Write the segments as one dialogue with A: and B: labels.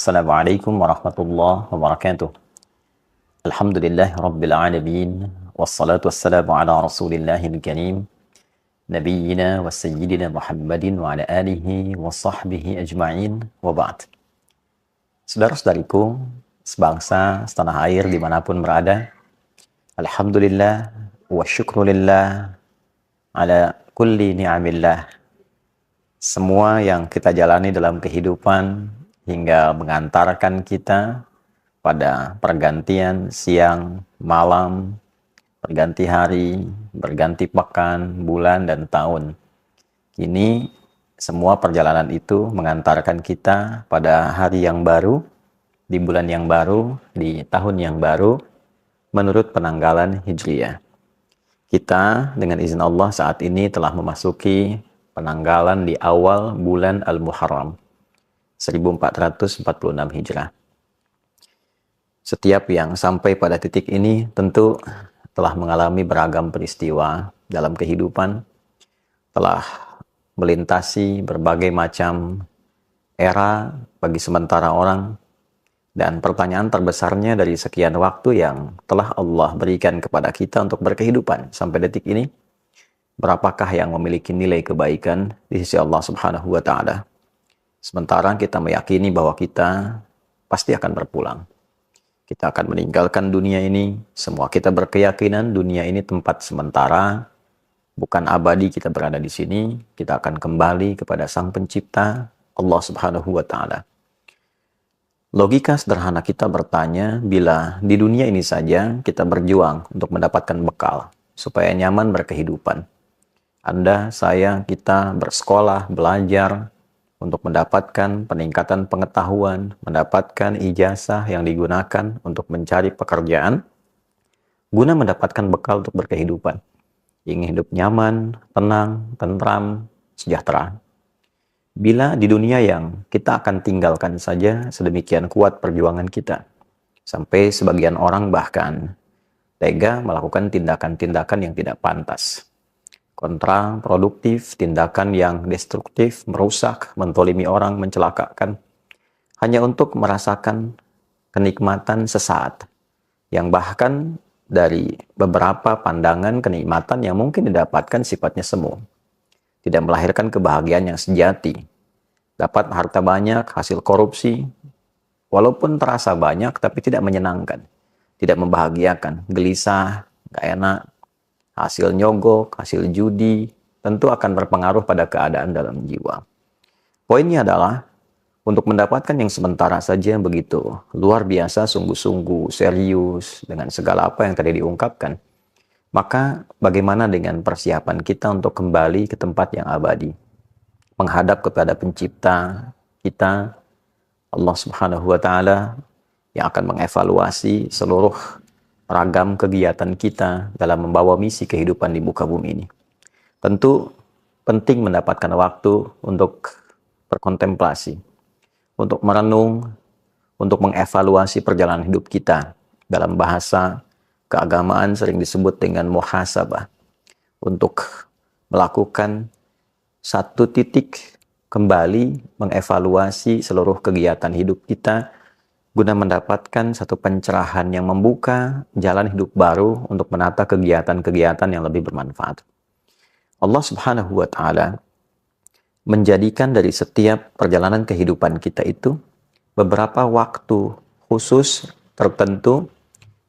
A: Assalamualaikum warahmatullahi wabarakatuh. Alhamdulillah rabbil alamin. Wassalatu wassalamu ala rasulillahil karim. Nabiyyina wa sayyidina Muhammadin wa ala alihi wa sahbihi ajma'in wa ba'd. Saudara-saudariku, sebangsa, setanah air dimanapun berada, Alhamdulillah wa syukrulillah ala kulli ni'amillah. Semua yang kita jalani dalam kehidupan hingga mengantarkan kita pada pergantian siang, malam, berganti hari, berganti pekan, bulan, dan tahun. Kini semua perjalanan itu mengantarkan kita pada hari yang baru, di bulan yang baru, di tahun yang baru, menurut penanggalan Hijriyah. Kita dengan izin Allah saat ini telah memasuki penanggalan di awal bulan Al-Muharram 1446 Hijrah. Setiap yang sampai pada titik ini tentu telah mengalami beragam peristiwa dalam kehidupan, telah melintasi berbagai macam era bagi sementara orang, dan pertanyaan terbesarnya dari sekian waktu yang telah Allah berikan kepada kita untuk berkehidupan sampai detik ini, berapakah yang memiliki nilai kebaikan di sisi Allah Subhanahu wa Ta'ala? Sementara kita meyakini bahwa kita pasti akan berpulang. Kita akan meninggalkan dunia ini. Semua kita berkeyakinan dunia ini tempat sementara, bukan abadi kita berada di sini. Kita akan kembali kepada Sang Pencipta, Allah Subhanahu wa Ta'ala. Logika sederhana kita bertanya, bila di dunia ini saja kita berjuang untuk mendapatkan bekal supaya nyaman berkehidupan. Anda, saya, kita bersekolah, belajar untuk mendapatkan peningkatan pengetahuan, mendapatkan ijazah yang digunakan untuk mencari pekerjaan, guna mendapatkan bekal untuk berkehidupan. Ingin hidup nyaman, tenang, tentram, sejahtera. Bila di dunia yang kita akan tinggalkan saja sedemikian kuat perjuangan kita, sampai sebagian orang bahkan tega melakukan tindakan-tindakan yang tidak pantas, kontraproduktif, tindakan yang destruktif, merusak, mentolimi orang, mencelakakan, hanya untuk merasakan kenikmatan sesaat, yang bahkan dari beberapa pandangan kenikmatan yang mungkin didapatkan sifatnya semu, tidak melahirkan kebahagiaan yang sejati. Dapat harta banyak, hasil korupsi, walaupun terasa banyak, tapi tidak menyenangkan, tidak membahagiakan, gelisah, gak enak, hasil nyogok, hasil judi, tentu akan berpengaruh pada keadaan dalam jiwa. Poinnya adalah, untuk mendapatkan yang sementara saja begitu luar biasa, sungguh-sungguh, serius, dengan segala apa yang tadi diungkapkan, maka bagaimana dengan persiapan kita untuk kembali ke tempat yang abadi, menghadap kepada Pencipta kita, Allah Subhanahu wa Ta'ala, yang akan mengevaluasi seluruh ragam kegiatan kita dalam membawa misi kehidupan di muka bumi ini. Tentu penting mendapatkan waktu untuk berkontemplasi, untuk merenung, untuk mengevaluasi perjalanan hidup kita. Dalam bahasa keagamaan sering disebut dengan muhasabah, untuk melakukan satu titik kembali mengevaluasi seluruh kegiatan hidup kita, guna mendapatkan satu pencerahan yang membuka jalan hidup baru untuk menata kegiatan-kegiatan yang lebih bermanfaat. Allah Subhanahu wa Ta'ala menjadikan dari setiap perjalanan kehidupan kita itu beberapa waktu khusus tertentu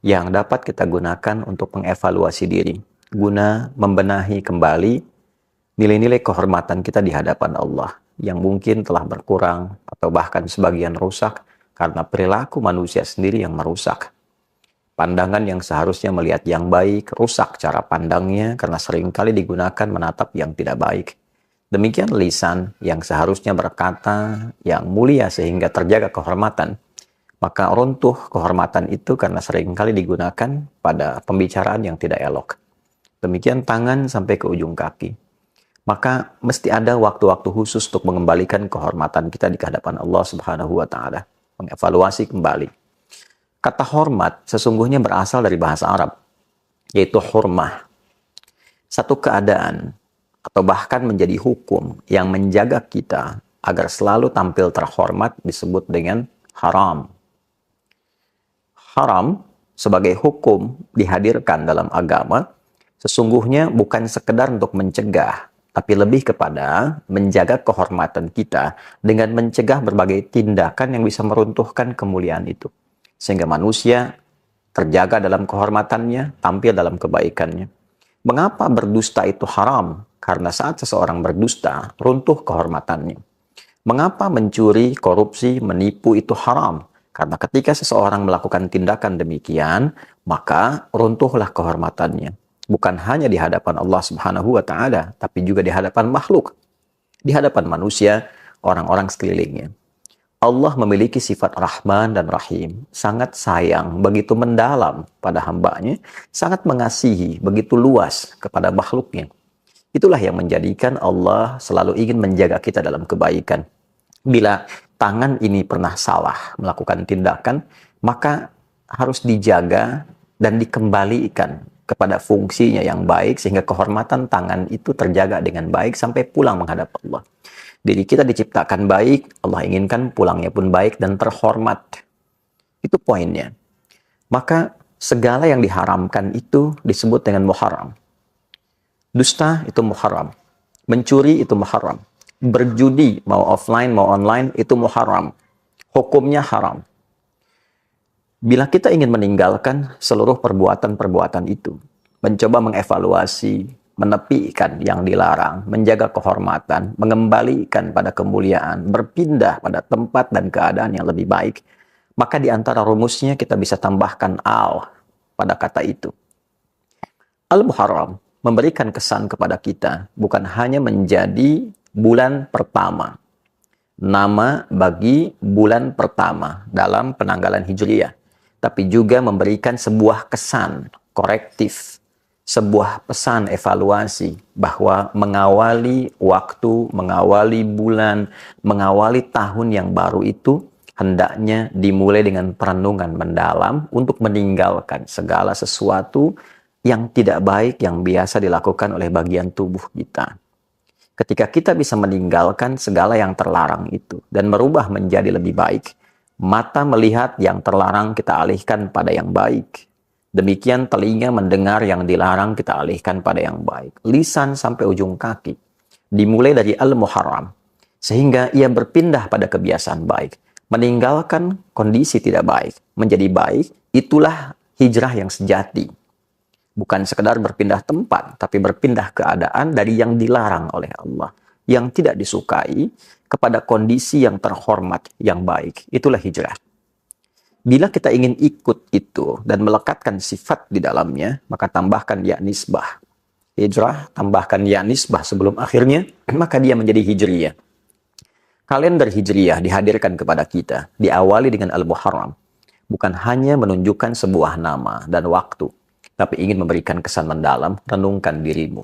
A: yang dapat kita gunakan untuk mengevaluasi diri, guna membenahi kembali nilai-nilai kehormatan kita di hadapan Allah yang mungkin telah berkurang atau bahkan sebagian rusak karena perilaku manusia sendiri yang merusak. Pandangan yang seharusnya melihat yang baik, rusak cara pandangnya karena seringkali digunakan menatap yang tidak baik. Demikian lisan yang seharusnya berkata yang mulia sehingga terjaga kehormatan, maka runtuh kehormatan itu karena seringkali digunakan pada pembicaraan yang tidak elok. Demikian tangan sampai ke ujung kaki. Maka mesti ada waktu-waktu khusus untuk mengembalikan kehormatan kita di hadapan Allah Subhanahu wa Ta'ala. Mengevaluasi kembali. Kata hormat sesungguhnya berasal dari bahasa Arab, yaitu hurmah. Satu keadaan atau bahkan menjadi hukum yang menjaga kita agar selalu tampil terhormat disebut dengan haram. Haram sebagai hukum dihadirkan dalam agama sesungguhnya bukan sekedar untuk mencegah, tapi lebih kepada menjaga kehormatan kita dengan mencegah berbagai tindakan yang bisa meruntuhkan kemuliaan itu. Sehingga manusia terjaga dalam kehormatannya, tampil dalam kebaikannya. Mengapa berdusta itu haram? Karena saat seseorang berdusta, runtuh kehormatannya. Mengapa mencuri, korupsi, menipu itu haram? Karena ketika seseorang melakukan tindakan demikian, maka runtuhlah kehormatannya. Bukan hanya di hadapan Allah Subhanahu wa Ta'ala, tapi juga di hadapan makhluk, di hadapan manusia, orang-orang sekelilingnya. Allah memiliki sifat Rahman dan Rahim, sangat sayang, begitu mendalam pada hambanya, sangat mengasihi, begitu luas kepada makhluknya. Itulah yang menjadikan Allah selalu ingin menjaga kita dalam kebaikan. Bila tangan ini pernah salah melakukan tindakan, maka harus dijaga dan dikembalikan kepada fungsinya yang baik, sehingga kehormatan tangan itu terjaga dengan baik sampai pulang menghadap Allah. Diri kita diciptakan baik, Allah inginkan pulangnya pun baik dan terhormat. Itu poinnya. Maka segala yang diharamkan itu disebut dengan muharram. Dusta itu muharram. Mencuri itu muharram. Berjudi mau offline mau online itu muharram. Hukumnya haram. Bila kita ingin meninggalkan seluruh perbuatan-perbuatan itu, mencoba mengevaluasi, menepikan yang dilarang, menjaga kehormatan, mengembalikan pada kemuliaan, berpindah pada tempat dan keadaan yang lebih baik, maka di antara rumusnya kita bisa tambahkan al pada kata itu. Al-Muharram memberikan kesan kepada kita bukan hanya menjadi bulan pertama, nama bagi bulan pertama dalam penanggalan Hijriyah, tapi juga memberikan sebuah kesan korektif, sebuah pesan evaluasi bahwa mengawali waktu, mengawali bulan, mengawali tahun yang baru itu hendaknya dimulai dengan perenungan mendalam untuk meninggalkan segala sesuatu yang tidak baik yang biasa dilakukan oleh bagian tubuh kita. Ketika kita bisa meninggalkan segala yang terlarang itu dan merubah menjadi lebih baik, mata melihat yang terlarang kita alihkan pada yang baik. Demikian telinga mendengar yang dilarang kita alihkan pada yang baik. Lisan sampai ujung kaki. Dimulai dari Al-Muharram. Sehingga ia berpindah pada kebiasaan baik. Meninggalkan kondisi tidak baik. Menjadi baik, itulah hijrah yang sejati. Bukan sekedar berpindah tempat, tapi berpindah keadaan dari yang dilarang oleh Allah, yang tidak disukai, kepada kondisi yang terhormat, yang baik. Itulah hijrah. Bila kita ingin ikut itu dan melekatkan sifat di dalamnya, maka tambahkan ya nisbah. Hijrah, tambahkan ya nisbah sebelum akhirnya, maka dia menjadi hijriyah. Kalender hijriyah dihadirkan kepada kita, diawali dengan Al-Muharram. Bukan hanya menunjukkan sebuah nama dan waktu, tapi ingin memberikan kesan mendalam, renungkan dirimu.